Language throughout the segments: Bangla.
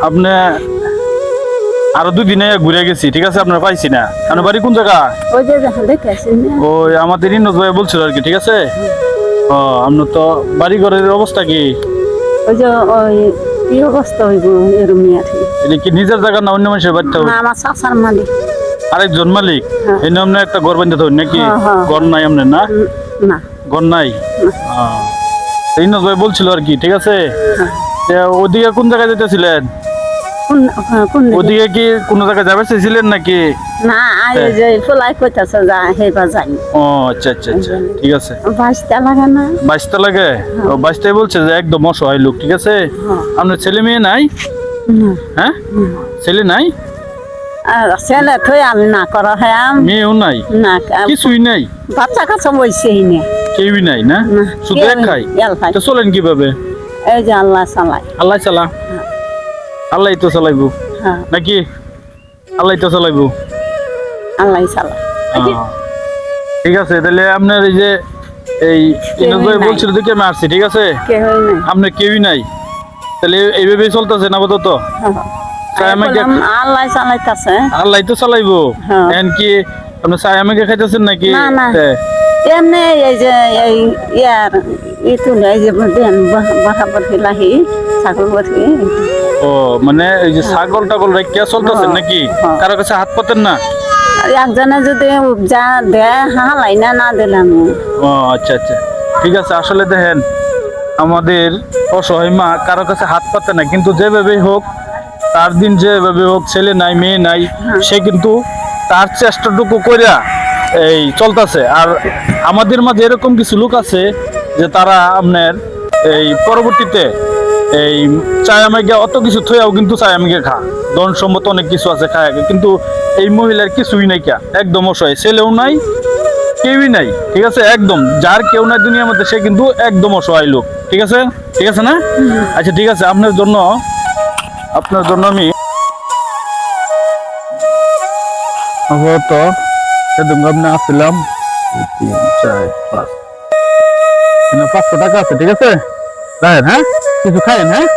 আপনি আরো 2 দিনে ঘুরে গেছি, ঠিক আছে? আপনার পাইছি না। আপনার বাড়ি কোন জায়গা? ওই যে দেখেছেন না? ওই আমাদের ইন্নত ভাই বলছিল আর কি, ঠিক আছে? ও আপনার তো বাড়ি ঘরের অবস্থা কি? ওই যে ওই কি অবস্থা হইব এরকমই আর কি। এটা কি নিজের জায়গা না অন্য মানুষের বাড়িতে? না, আমার চাচার মালিক। আরেকজন মালিক? হ্যাঁ। এই নামে একটা ঘর বান্ধতে হবে নাকি? হ্যাঁ, হ্যাঁ। ঘর নাই আপনার না? না ঘর নাই? ইন্নত ভাই বলছিল আর কি, ঠিক আছে? তা ওদিকে কোন জায়গায় যেতেছিলেন? কোন দিকে? ওদিকে কি কোন জায়গায় যাবে চেয়েছিলেন নাকি? না এই যে ফলাই কইতাছে যা হেবা যাই। ও আচ্ছা আচ্ছা আচ্ছা, ঠিক আছে। বাঁচতে লাগে না? বাঁচতে লাগে? ও বাঁচতে বলছে যে একদম অসহায় লোক, ঠিক আছে? আপনার ছেলে মেয়ে নাই? না, হ্যাঁ, ছেলে নাই? আর ছেলে থই আমি না করা হয় মেয়েও নাই? না, কিছুই নাই? বাচ্চা কাছে বইছেই না। কেউই নাই না? না, শুধু এক খাই? তো চলেন কিভাবে? এই যে আল্লাহ চালায়। আল্লাহ চালা? আল্লাহ তো চালাইবো হ্যাঁ, নাকি? আল্লাহ তো চালাইবো। আল্লাহ চালায়। ঠিক আছে, তাহলে আপনার এই যে এই ইনজ ভাই নাই। বলছিল দেখে আমি আসছি, ঠিক আছে? কে হই নাই। আপনার কেউই নাই, তাহলে এইভাবেই চলতেছে না আপাতত? চাই আমাকে আল্লাহ চালাইতাছে। আল্লাহ তো চালাইবো। হ্যাঁ। এখন কি আপনি চাই আমাকে খাইতেছেন নাকি? না, না। এমনি এই যে এই ইয়ার তুলে এই যে দেন বরাবর লাহি ছাগল বসে। ও মানে এই যে ছাগল টাগল রেখে চলতেছেন হ্যাঁ, নাকি? হ্যাঁ। কারো কাছে হাত পাতেন না? একজনে যদি উপজা দেয় হালাই না দিলাম। ও আচ্ছা আচ্ছা, ঠিক আছে। আসলে দেখেন, আমাদের অসহায় মা কারো কাছে হাত পাতে না, কিন্তু যেভাবে হোক তার দিন যেভাবে হোক, ছেলে নাই মেয়ে নাই, সে কিন্তু তার চেষ্টাটুকু কইরা এই চলতেছে। আর আমাদের মাঝে এরকম কিছু লোক আছে যে তারা আপনার এই পরবর্তীতে এই চায় আমাকে অত কিছু থইয়াও কিন্তু চায় আমাকে খা, ধন সম্পদ অনেক কিছু আছে খায়, কিন্তু এই মহিলার কিছুই নাই, কা একদম অসহায়, ছেলেও নাই কেউই নাই, ঠিক আছে? একদম যার কেউ নাই দুনিয়ার মধ্যে, সে কিন্তু একদম অসহায় লোক, ঠিক আছে? ঠিক আছে না? আচ্ছা ঠিক আছে, আপনার জন্য আমি আপাতত সেদিন আপনি আসছিলাম 3 4 5 500 টাকা আছে, ঠিক আছে? রাখেন, হ্যাঁ? কিছু খাইন, হ্যাঁ?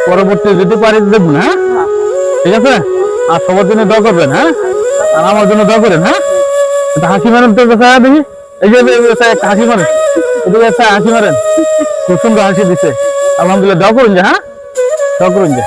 পরবর্তী যদি পারি দেখুন, হ্যাঁ? ঠিক আছে? আর সবার জন্য দোয়া করবেন, হ্যাঁ? আর আমার জন্য দোয়া করেন, হ্যাঁ? একটা হাসি মারেন তো দেখি, এই যে একটা হাসি মারেন, এদিকে একটা হাসি মারেন, খুব সুন্দর হাসি দিছে। আলহামদুলিল্লাহ, দোয়া করুন যে, হ্যাঁ? দোয়া করুন যে।